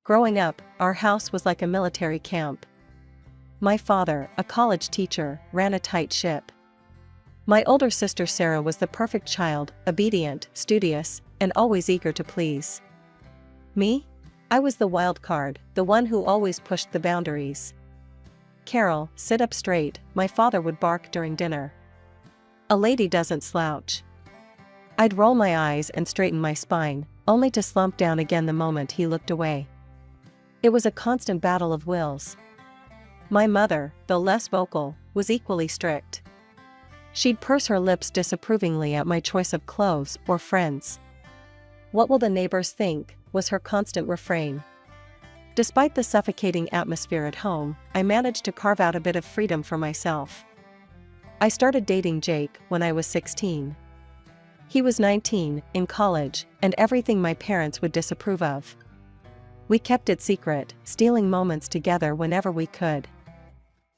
Growing up, our house was like a military camp. My father, a college teacher, ran a tight ship. My older sister Sarah was the perfect child, obedient, studious, and always eager to please. Me? I was the wild card, the one who always pushed the boundaries. "Carol, sit up straight," my father would bark during dinner. "A lady doesn't slouch." I'd roll my eyes and straighten my spine, only to slump down again the moment he looked away. It was a constant battle of wills. My mother, though less vocal, was equally strict. She'd purse her lips disapprovingly at my choice of clothes or friends. "What will the neighbors think?" was her constant refrain. Despite the suffocating atmosphere at home, I managed to carve out a bit of freedom for myself. I started dating Jake when I was 16. He was 19, in college, and everything my parents would disapprove of. We kept it secret, stealing moments together whenever we could.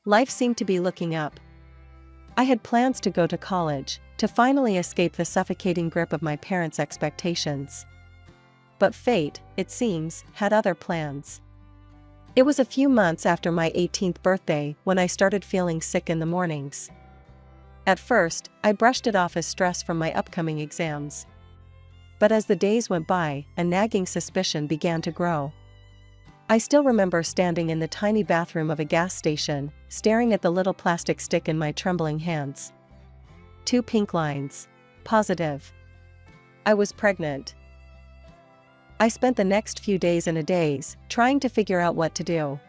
Life seemed to be looking up. I had plans to go to college, to finally escape the suffocating grip of my parents' expectations. But fate, it seems, had other plans. It was a few months after my 18th birthday when I started feeling sick in the mornings. At first, I brushed it off as stress from my upcoming exams. But as the days went by, a nagging suspicion began to grow. I still remember standing in the tiny bathroom of a gas station, staring at the little plastic stick in my trembling hands. 2 pink lines. Positive. I was pregnant. I spent the next few days in a daze, trying to figure out what to do.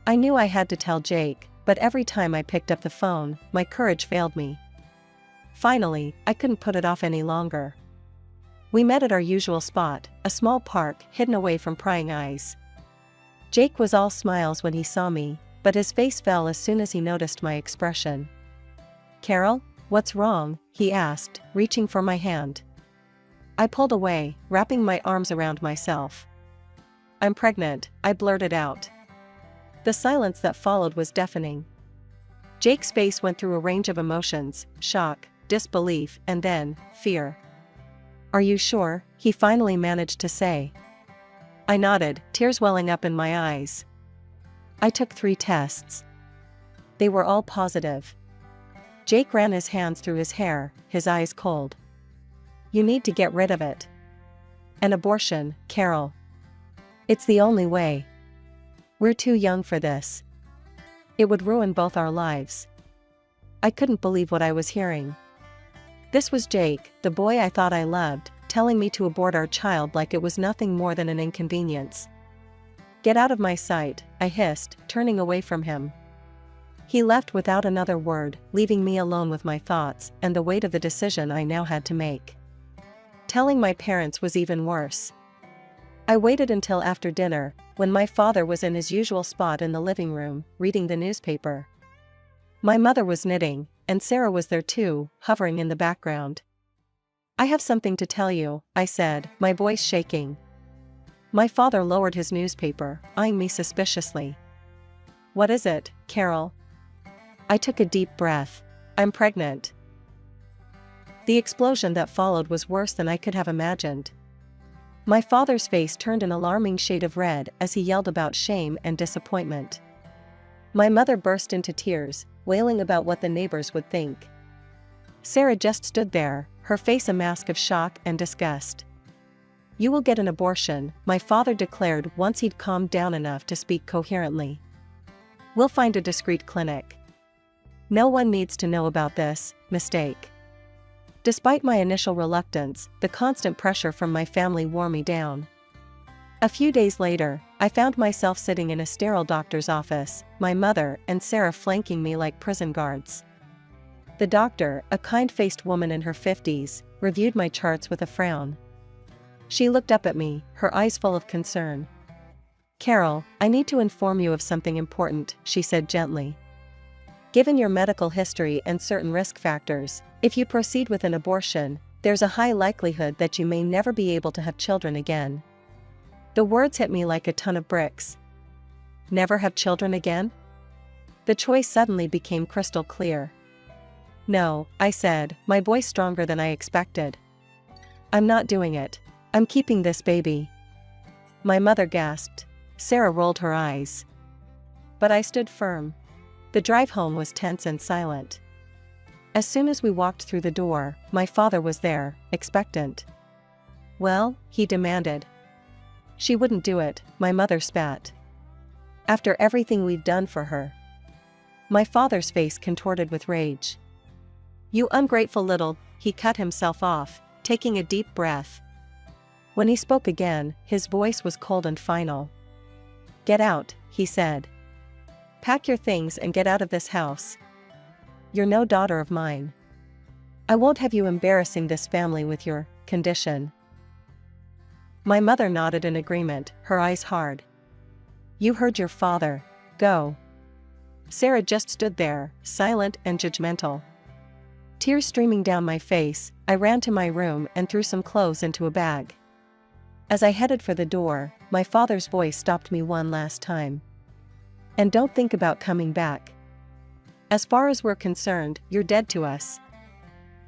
I knew I had to tell Jake, but every time I picked up the phone, my courage failed me. Finally, I couldn't put it off any longer. We met at our usual spot, a small park hidden away from prying eyes. Jake was all smiles when he saw me, but his face fell as soon as he noticed my expression. "Carol, what's wrong?" he asked, reaching for my hand. I pulled away, wrapping my arms around myself. "I'm pregnant," I blurted out. The silence that followed was deafening. Jake's face went through a range of emotions: shock, disbelief, and then, fear. "Are you sure?" he finally managed to say. I nodded, tears welling up in my eyes. I took 3 tests. They were all positive. Jake ran his hands through his hair, his eyes cold. "You need to get rid of it." "An abortion, Carol. It's the only way. We're too young for this. It would ruin both our lives." I couldn't believe what I was hearing. This was Jake, the boy I thought I loved, telling me to abort our child like it was nothing more than an inconvenience. "Get out of my sight," I hissed, turning away from him. He left without another word, leaving me alone with my thoughts and the weight of the decision I now had to make. Telling my parents was even worse. I waited until after dinner, when my father was in his usual spot in the living room, reading the newspaper. My mother was knitting, and Sarah was there too, hovering in the background. "I have something to tell you," I said, my voice shaking. My father lowered his newspaper, eyeing me suspiciously. "What is it, Carol?" I took a deep breath. "I'm pregnant." The explosion that followed was worse than I could have imagined. My father's face turned an alarming shade of red as he yelled about shame and disappointment. My mother burst into tears, wailing about what the neighbors would think. Sarah just stood there, her face a mask of shock and disgust. "You will get an abortion," my father declared once he'd calmed down enough to speak coherently. "We'll find a discreet clinic. No one needs to know about this mistake." Despite my initial reluctance, the constant pressure from my family wore me down. A few days later, I found myself sitting in a sterile doctor's office, my mother and Sarah flanking me like prison guards. The doctor, a kind-faced woman in her 50s, reviewed my charts with a frown. She looked up at me, her eyes full of concern. "Carol, I need to inform you of something important," she said gently. "Given your medical history and certain risk factors, if you proceed with an abortion, there's a high likelihood that you may never be able to have children again." The words hit me like a ton of bricks. Never have children again? The choice suddenly became crystal clear. "No," I said, my voice stronger than I expected. "I'm not doing it. I'm keeping this baby." My mother gasped. Sarah rolled her eyes. But I stood firm. The drive home was tense and silent. As soon as we walked through the door, my father was there, expectant. "Well?" he demanded. "She wouldn't do it," my mother spat. "After everything we've done for her." My father's face contorted with rage. "You ungrateful little," he cut himself off, taking a deep breath. When he spoke again, his voice was cold and final. "Get out," he said. "Pack your things and get out of this house. You're no daughter of mine. I won't have you embarrassing this family with your condition." My mother nodded in agreement, her eyes hard. "You heard your father. Go." Sarah just stood there, silent and judgmental. Tears streaming down my face, I ran to my room and threw some clothes into a bag. As I headed for the door, my father's voice stopped me one last time. "And don't think about coming back. As far as we're concerned, you're dead to us."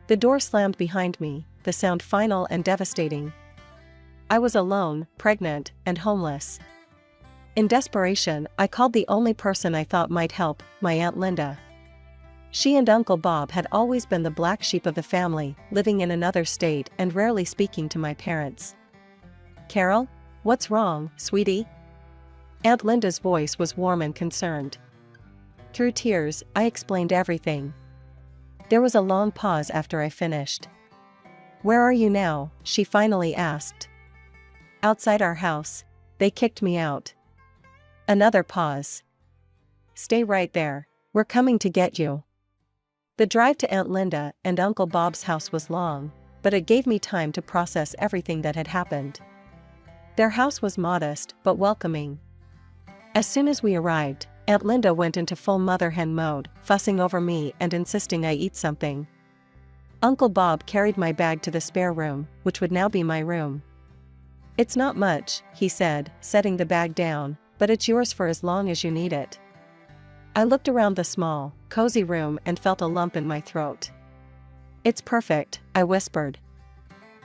The door slammed behind me, the sound final and devastating. I was alone, pregnant, and homeless. In desperation, I called the only person I thought might help, my Aunt Linda. She and Uncle Bob had always been the black sheep of the family, living in another state and rarely speaking to my parents. "Carol? What's wrong, sweetie?" Aunt Linda's voice was warm and concerned. Through tears, I explained everything. There was a long pause after I finished. "Where are you now?" she finally asked. "Outside our house. They kicked me out." Another pause. "Stay right there. We're coming to get you." The drive to Aunt Linda and Uncle Bob's house was long, but it gave me time to process everything that had happened. Their house was modest but welcoming. As soon as we arrived, Aunt Linda went into full mother hen mode, fussing over me and insisting I eat something. Uncle Bob carried my bag to the spare room, which would now be my room. "It's not much," he said, setting the bag down, "but it's yours for as long as you need it." I looked around the small, cozy room and felt a lump in my throat. "It's perfect," I whispered.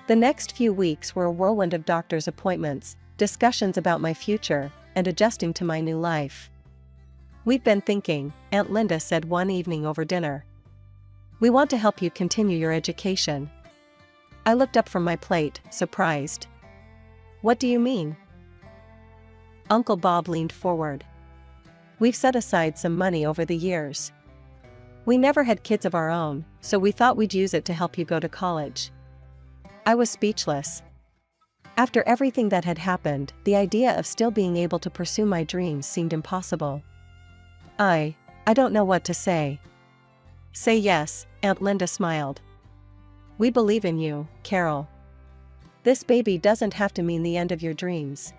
The next few weeks were a whirlwind of doctor's appointments, discussions about my future, and adjusting to my new life. "We've been thinking," Aunt Linda said one evening over dinner. "We want to help you continue your education." I looked up from my plate, surprised. "What do you mean?" Uncle Bob leaned forward. "We've set aside some money over the years. We never had kids of our own, so we thought we'd use it to help you go to college." I was speechless. After everything that had happened, the idea of still being able to pursue my dreams seemed impossible. I don't know what to say." "Say yes," Aunt Linda smiled. "We believe in you, Carol. This baby doesn't have to mean the end of your dreams."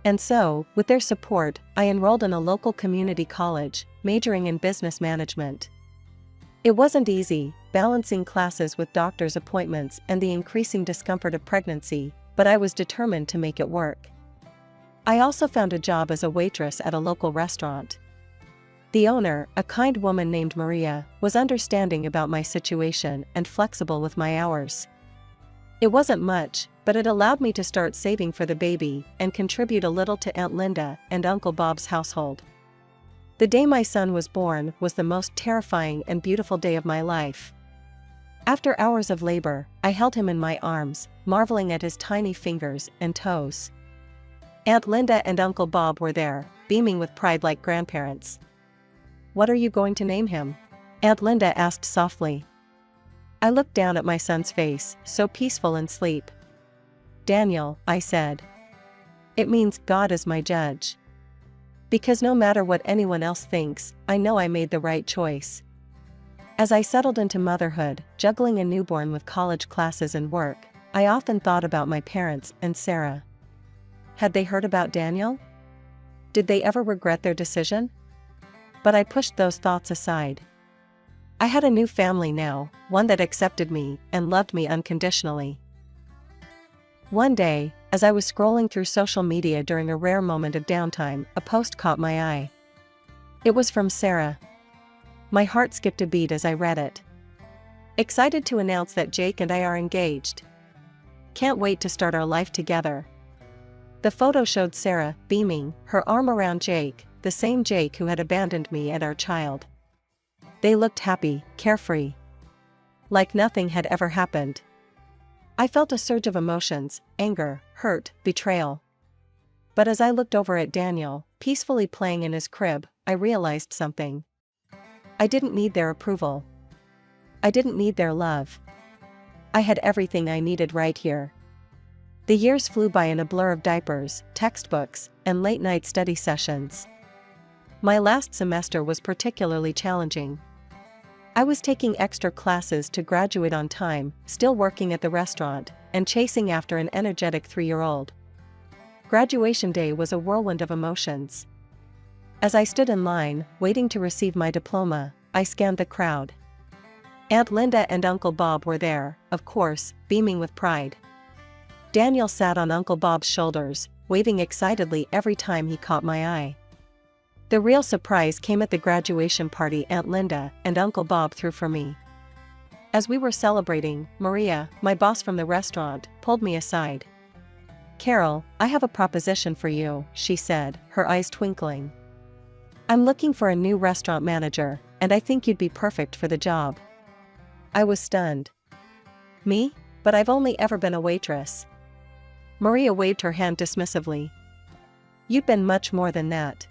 And so, with their support, I enrolled in a local community college, majoring in business management. It wasn't easy, balancing classes with doctor's appointments and the increasing discomfort of pregnancy, but I was determined to make it work. I also found a job as a waitress at a local restaurant. The owner, a kind woman named Maria, was understanding about my situation and flexible with my hours. It wasn't much, but it allowed me to start saving for the baby and contribute a little to Aunt Linda and Uncle Bob's household. The day my son was born was the most terrifying and beautiful day of my life. After hours of labor, I held him in my arms, marveling at his tiny fingers and toes. Aunt Linda and Uncle Bob were there, beaming with pride like grandparents. "What are you going to name him?" Aunt Linda asked softly. I looked down at my son's face, so peaceful in sleep. "Daniel," I said. "It means God is my judge. Because no matter what anyone else thinks, I know I made the right choice." As I settled into motherhood, juggling a newborn with college classes and work, I often thought about my parents and Sarah. Had they heard about Daniel? Did they ever regret their decision? But I pushed those thoughts aside. I had a new family now, one that accepted me and loved me unconditionally. One day, as I was scrolling through social media during a rare moment of downtime, a post caught my eye. It was from Sarah. My heart skipped a beat as I read it. "Excited to announce that Jake and I are engaged. Can't wait to start our life together. The photo showed Sarah, beaming, her arm around Jake, the same Jake who had abandoned me and our child. They looked happy, carefree. Like nothing had ever happened. I felt a surge of emotions, anger, hurt, betrayal. But as I looked over at Daniel, peacefully playing in his crib, I realized something. I didn't need their approval. I didn't need their love. I had everything I needed right here. The years flew by in a blur of diapers, textbooks, and late-night study sessions. My last semester was particularly challenging. I was taking extra classes to graduate on time, still working at the restaurant, and chasing after an energetic 3-year-old. Graduation day was a whirlwind of emotions. As I stood in line, waiting to receive my diploma, I scanned the crowd. Aunt Linda and Uncle Bob were there, of course, beaming with pride. Daniel sat on Uncle Bob's shoulders, waving excitedly every time he caught my eye. The real surprise came at the graduation party Aunt Linda and Uncle Bob threw for me. As we were celebrating, Maria, my boss from the restaurant, pulled me aside. "Carol, I have a proposition for you," she said, her eyes twinkling. "I'm looking for a new restaurant manager, and I think you'd be perfect for the job." I was stunned. "Me? But I've only ever been a waitress." Maria waved her hand dismissively. "You've been much more than that.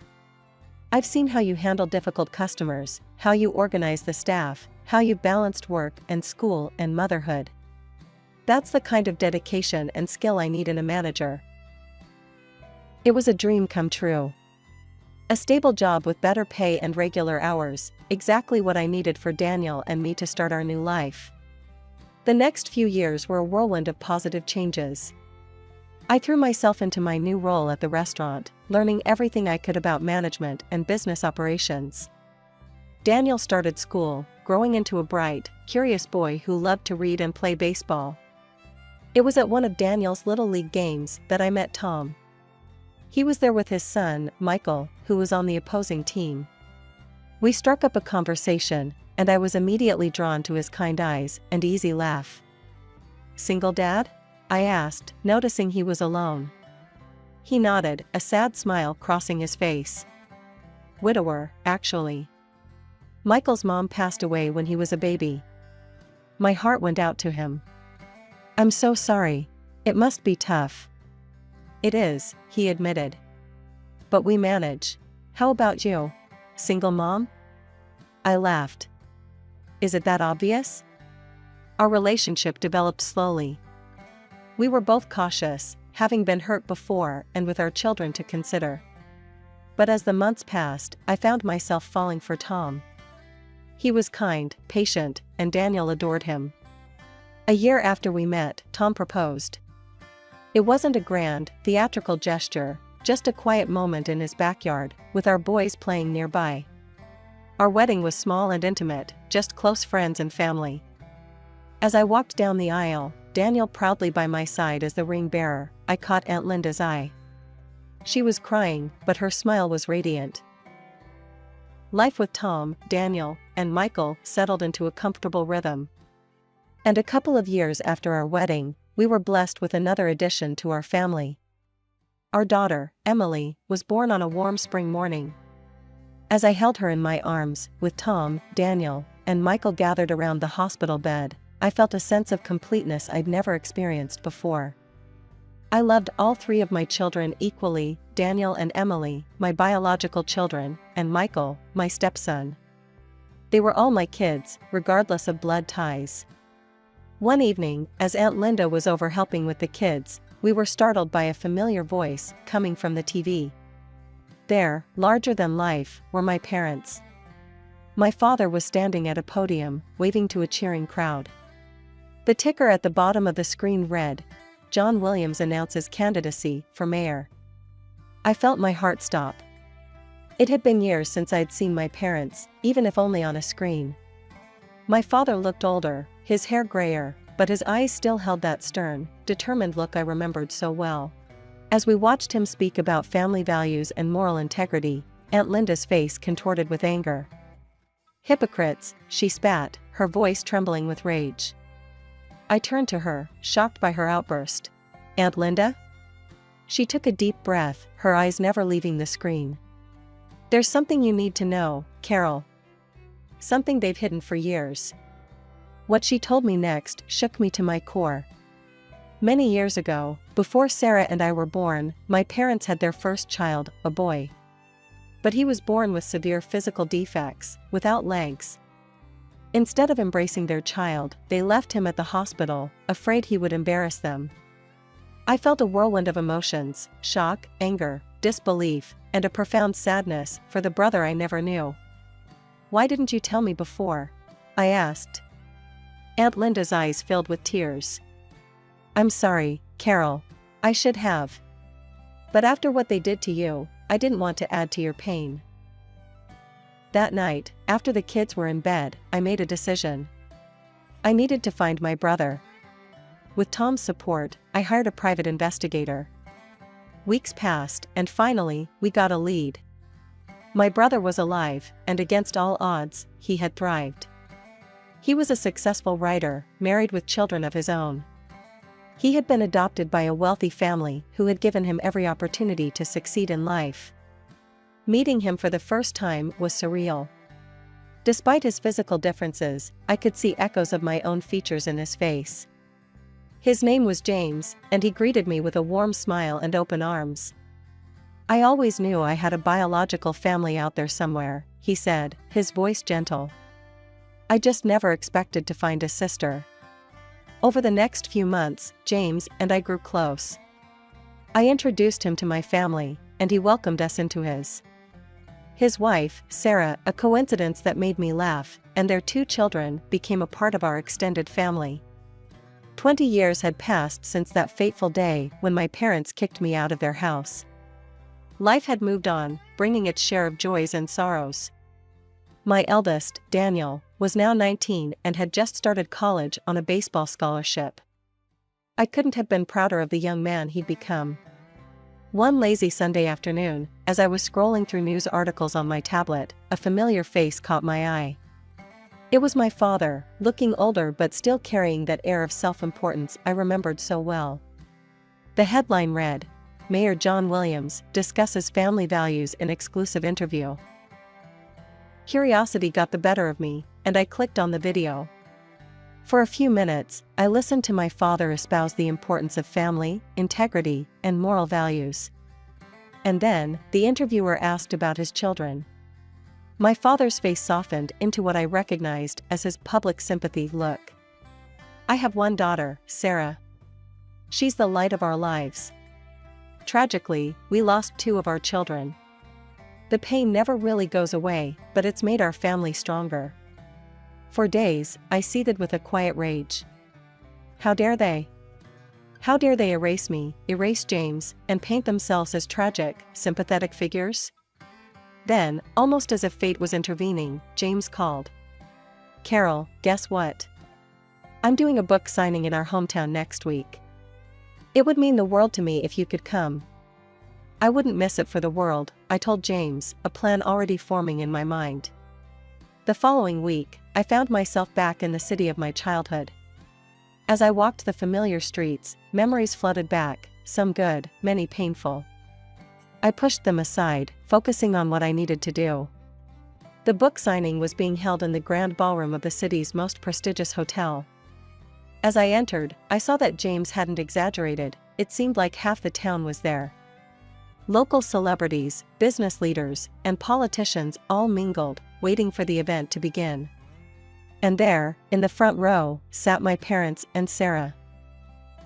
I've seen how you handle difficult customers, how you organize the staff, how you balanced work and school and motherhood. That's the kind of dedication and skill I need in a manager." It was a dream come true. A stable job with better pay and regular hours, exactly what I needed for Daniel and me to start our new life. The next few years were a whirlwind of positive changes. I threw myself into my new role at the restaurant, learning everything I could about management and business operations. Daniel started school, growing into a bright, curious boy who loved to read and play baseball. It was at one of Daniel's Little League games that I met Tom. He was there with his son, Michael, who was on the opposing team. We struck up a conversation, and I was immediately drawn to his kind eyes and easy laugh. "Single dad?" I asked, noticing he was alone. He nodded, a sad smile crossing his face. "Widower, actually. Michael's mom passed away when he was a baby." My heart went out to him. "I'm so sorry. It must be tough." "It is," he admitted. "But we manage. How about you? Single mom?" I laughed. "Is it that obvious?" Our relationship developed slowly. We were both cautious, having been hurt before and with our children to consider. But as the months passed, I found myself falling for Tom. He was kind, patient, and Daniel adored him. A year after we met, Tom proposed. It wasn't a grand, theatrical gesture, just a quiet moment in his backyard, with our boys playing nearby. Our wedding was small and intimate, just close friends and family. As I walked down the aisle, Daniel proudly by my side as the ring bearer, I caught Aunt Linda's eye. She was crying, but her smile was radiant. Life with Tom, Daniel, and Michael settled into a comfortable rhythm. And a couple of years after our wedding, we were blessed with another addition to our family. Our daughter, Emily, was born on a warm spring morning. As I held her in my arms, with Tom, Daniel, and Michael gathered around the hospital bed, I felt a sense of completeness I'd never experienced before. I loved all three of my children equally, Daniel and Emily, my biological children, and Michael, my stepson. They were all my kids, regardless of blood ties. One evening, as Aunt Linda was over helping with the kids, we were startled by a familiar voice coming from the TV. There, larger than life, were my parents. My father was standing at a podium, waving to a cheering crowd. The ticker at the bottom of the screen read, "John Williams announces candidacy for mayor." I felt my heart stop. It had been years since I'd seen my parents, even if only on a screen. My father looked older, his hair grayer, but his eyes still held that stern, determined look I remembered so well. As we watched him speak about family values and moral integrity, Aunt Linda's face contorted with anger. "Hypocrites," she spat, her voice trembling with rage. I turned to her, shocked by her outburst. "Aunt Linda? She took a deep breath, her eyes never leaving the screen. "There's something you need to know, Carol. Something they've hidden for years." What she told me next shook me to my core. Many years ago, before Sarah and I were born, my parents had their first child, a boy. But he was born with severe physical defects, without legs. Instead of embracing their child, they left him at the hospital, afraid he would embarrass them. I felt a whirlwind of emotions: shock, anger, disbelief, and a profound sadness for the brother I never knew. "Why didn't you tell me before?" I asked. Aunt Linda's eyes filled with tears. "I'm sorry, Carol. I should have. But after what they did to you, I didn't want to add to your pain." That night, after the kids were in bed, I made a decision. I needed to find my brother. With Tom's support, I hired a private investigator. Weeks passed, and finally, we got a lead. My brother was alive, and against all odds, he had thrived. He was a successful writer, married with children of his own. He had been adopted by a wealthy family who had given him every opportunity to succeed in life. Meeting him for the first time was surreal. Despite his physical differences, I could see echoes of my own features in his face. His name was James, and he greeted me with a warm smile and open arms. "I always knew I had a biological family out there somewhere," he said, his voice gentle. "I just never expected to find a sister." Over the next few months, James and I grew close. I introduced him to my family, and he welcomed us into his. His wife, Sarah, a coincidence that made me laugh, and their 2 children became a part of our extended family. 20 years had passed since that fateful day when my parents kicked me out of their house. Life had moved on, bringing its share of joys and sorrows. My eldest, Daniel, was now 19 and had just started college on a baseball scholarship. I couldn't have been prouder of the young man he'd become. One lazy Sunday afternoon, as I was scrolling through news articles on my tablet, a familiar face caught my eye. It was my father, looking older but still carrying that air of self-importance I remembered so well. The headline read, "Mayor John Williams discusses family values in exclusive interview." Curiosity got the better of me, and I clicked on the video. For a few minutes, I listened to my father espouse the importance of family, integrity, and moral values. And then, the interviewer asked about his children. My father's face softened into what I recognized as his public sympathy look. "I have one daughter, Sarah. She's the light of our lives. Tragically, we lost 2 of our children. The pain never really goes away, but it's made our family stronger." For days, I seethed with a quiet rage. How dare they? How dare they erase me, erase James, and paint themselves as tragic, sympathetic figures? Then, almost as if fate was intervening, James called. "Carol, guess what? I'm doing a book signing in our hometown next week. It would mean the world to me if you could come." "I wouldn't miss it for the world," I told James, a plan already forming in my mind. The following week, I found myself back in the city of my childhood. As I walked the familiar streets, memories flooded back, some good, many painful. I pushed them aside, focusing on what I needed to do. The book signing was being held in the grand ballroom of the city's most prestigious hotel. As I entered, I saw that James hadn't exaggerated, it seemed like half the town was there. Local celebrities, business leaders, and politicians all mingled, waiting for the event to begin. And there, in the front row, sat my parents and Sarah.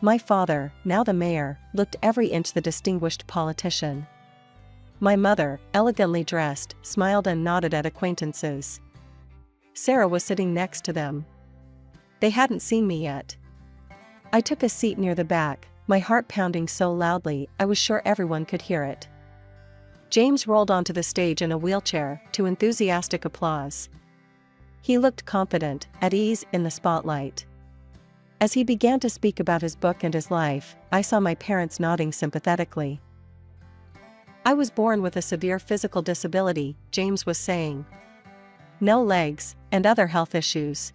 My father, now the mayor, looked every inch the distinguished politician. My mother, elegantly dressed, smiled and nodded at acquaintances. Sarah was sitting next to them. They hadn't seen me yet. I took a seat near the back, my heart pounding so loudly I was sure everyone could hear it. James rolled onto the stage in a wheelchair, to enthusiastic applause. He looked confident, at ease in the spotlight. As he began to speak about his book and his life, I saw my parents nodding sympathetically. "I was born with a severe physical disability," James was saying. "No legs, and other health issues.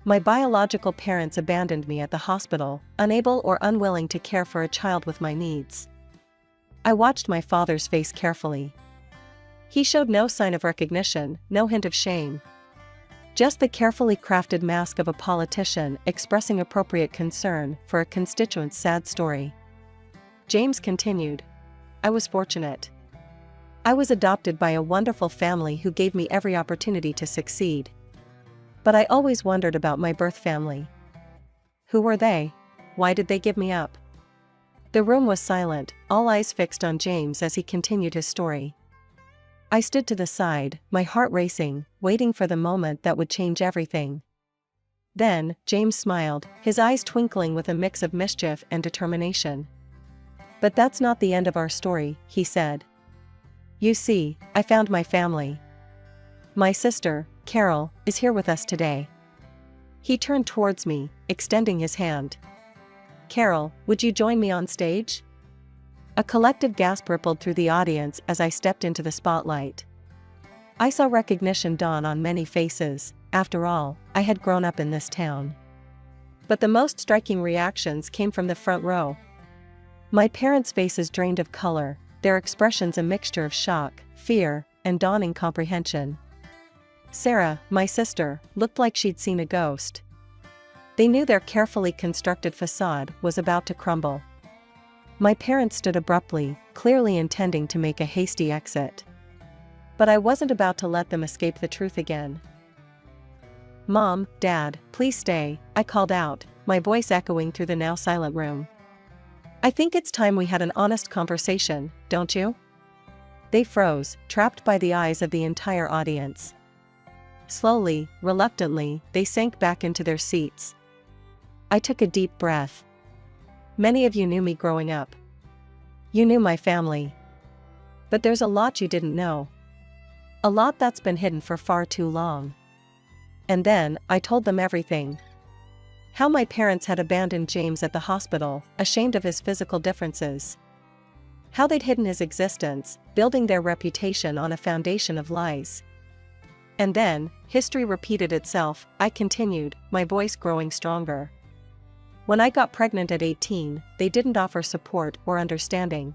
My biological parents abandoned me at the hospital, unable or unwilling to care for a child with my needs. I watched my father's face carefully. He showed no sign of recognition, no hint of shame. Just the carefully crafted mask of a politician expressing appropriate concern for a constituent's sad story. James continued. I was fortunate. I was adopted by a wonderful family who gave me every opportunity to succeed. But I always wondered about my birth family. Who were they? Why did they give me up? The room was silent, all eyes fixed on James as he continued his story. I stood to the side, my heart racing, waiting for the moment that would change everything. Then, James smiled, his eyes twinkling with a mix of mischief and determination. But that's not the end of our story, he said. You see, I found my family. My sister, Carol, is here with us today. He turned towards me, extending his hand. Carol, would you join me on stage? A collective gasp rippled through the audience as I stepped into the spotlight. I saw recognition dawn on many faces. After all, I had grown up in this town. But the most striking reactions came from the front row. My parents' faces drained of color, their expressions a mixture of shock, fear, and dawning comprehension. Sarah, my sister, looked like she'd seen a ghost. They knew their carefully constructed facade was about to crumble. My parents stood abruptly, clearly intending to make a hasty exit. But I wasn't about to let them escape the truth again. Mom, Dad, please stay, I called out, my voice echoing through the now silent room. I think it's time we had an honest conversation, don't you? They froze, trapped by the eyes of the entire audience. Slowly, reluctantly, they sank back into their seats. I took a deep breath. Many of you knew me growing up. You knew my family. But there's a lot you didn't know. A lot that's been hidden for far too long. And then, I told them everything. How my parents had abandoned James at the hospital, ashamed of his physical differences. How they'd hidden his existence, building their reputation on a foundation of lies. And then, history repeated itself, I continued, my voice growing stronger. When I got pregnant at 18, they didn't offer support or understanding.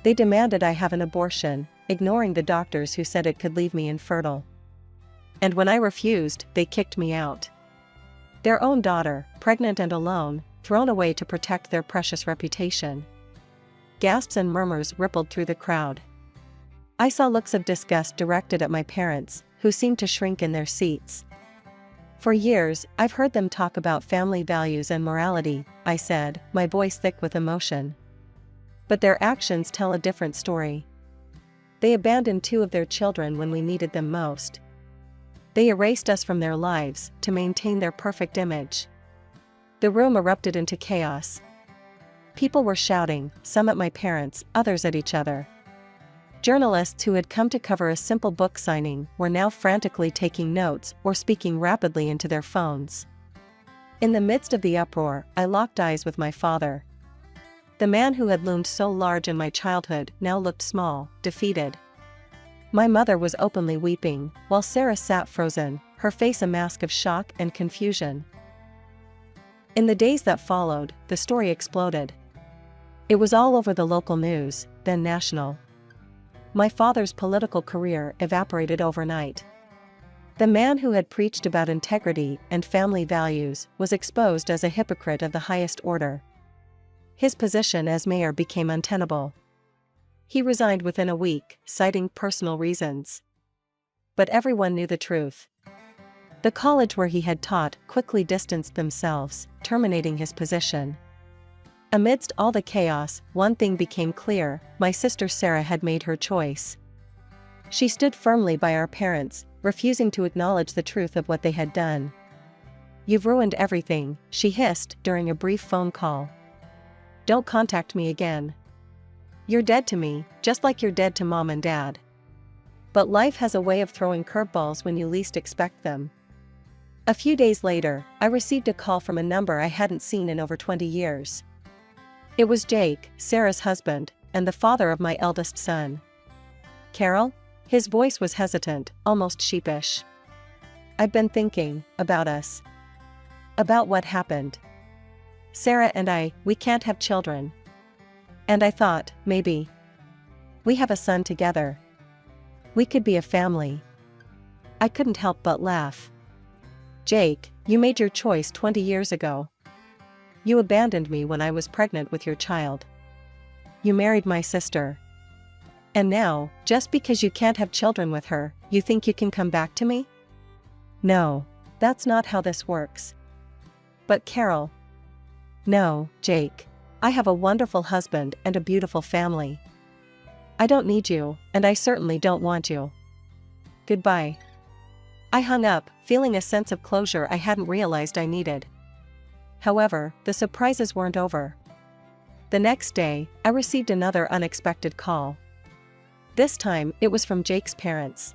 They demanded I have an abortion, ignoring the doctors who said it could leave me infertile. And when I refused, they kicked me out. Their own daughter, pregnant and alone, thrown away to protect their precious reputation. Gasps and murmurs rippled through the crowd. I saw looks of disgust directed at my parents, who seemed to shrink in their seats. For years, I've heard them talk about family values and morality, I said, my voice thick with emotion. But their actions tell a different story. They abandoned 2 of their children when we needed them most. They erased us from their lives to maintain their perfect image. The room erupted into chaos. People were shouting, some at my parents, others at each other. Journalists who had come to cover a simple book signing were now frantically taking notes or speaking rapidly into their phones. In the midst of the uproar, I locked eyes with my father. The man who had loomed so large in my childhood now looked small, defeated. My mother was openly weeping, while Sarah sat frozen, her face a mask of shock and confusion. In the days that followed, the story exploded. It was all over the local news, then national. My father's political career evaporated overnight. The man who had preached about integrity and family values was exposed as a hypocrite of the highest order. His position as mayor became untenable. He resigned within a week, citing personal reasons. But everyone knew the truth. The college where he had taught quickly distanced themselves, terminating his position. Amidst all the chaos, one thing became clear, my sister Sarah had made her choice. She stood firmly by our parents, refusing to acknowledge the truth of what they had done. You've ruined everything, she hissed during a brief phone call. Don't contact me again. You're dead to me, just like you're dead to Mom and Dad. But life has a way of throwing curveballs when you least expect them. A few days later, I received a call from a number I hadn't seen in over 20 years. It was Jake, Sarah's husband, and the father of my eldest son. Carol? His voice was hesitant, almost sheepish. I've been thinking about us. About what happened. Sarah and we can't have children. And I thought, maybe we have a son together. We could be a family. I couldn't help but laugh. Jake, you made your choice 20 years ago. You abandoned me when I was pregnant with your child. You married my sister. And now, just because you can't have children with her, you think you can come back to me? No, that's not how this works. But Carol. No, Jake. I have a wonderful husband and a beautiful family. I don't need you, and I certainly don't want you. Goodbye. I hung up, feeling a sense of closure I hadn't realized I needed. However, the surprises weren't over. The next day, I received another unexpected call. This time, it was from Jake's parents.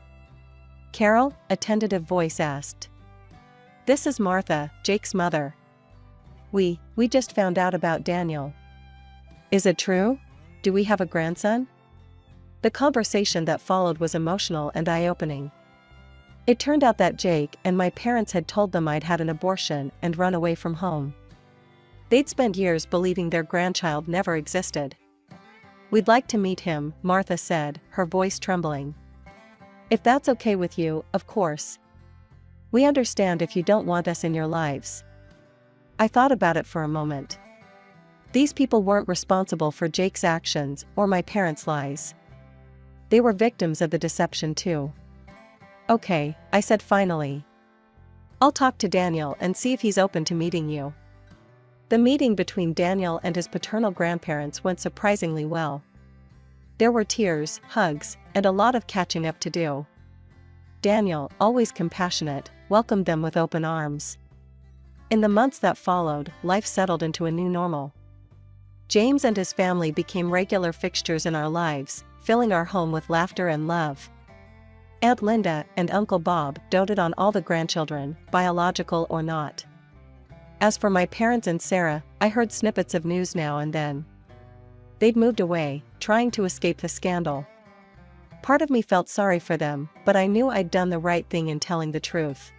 Carol, a tentative voice asked. This is Martha, Jake's mother. We just found out about Daniel. Is it true? Do we have a grandson? The conversation that followed was emotional and eye-opening. It turned out that Jake and my parents had told them I'd had an abortion and run away from home. They'd spent years believing their grandchild never existed. We'd like to meet him, Martha said, her voice trembling. If that's okay with you, of course. We understand if you don't want us in your lives. I thought about it for a moment. These people weren't responsible for Jake's actions or my parents' lies. They were victims of the deception too. Okay, I said finally. I'll talk to Daniel and see if he's open to meeting you. The meeting between Daniel and his paternal grandparents went surprisingly well. There were tears, hugs, and a lot of catching up to do. Daniel, always compassionate, welcomed them with open arms. In the months that followed, life settled into a new normal. James and his family became regular fixtures in our lives, filling our home with laughter and love. Aunt Linda and Uncle Bob doted on all the grandchildren, biological or not. As for my parents and Sarah, I heard snippets of news now and then. They'd moved away, trying to escape the scandal. Part of me felt sorry for them, but I knew I'd done the right thing in telling the truth.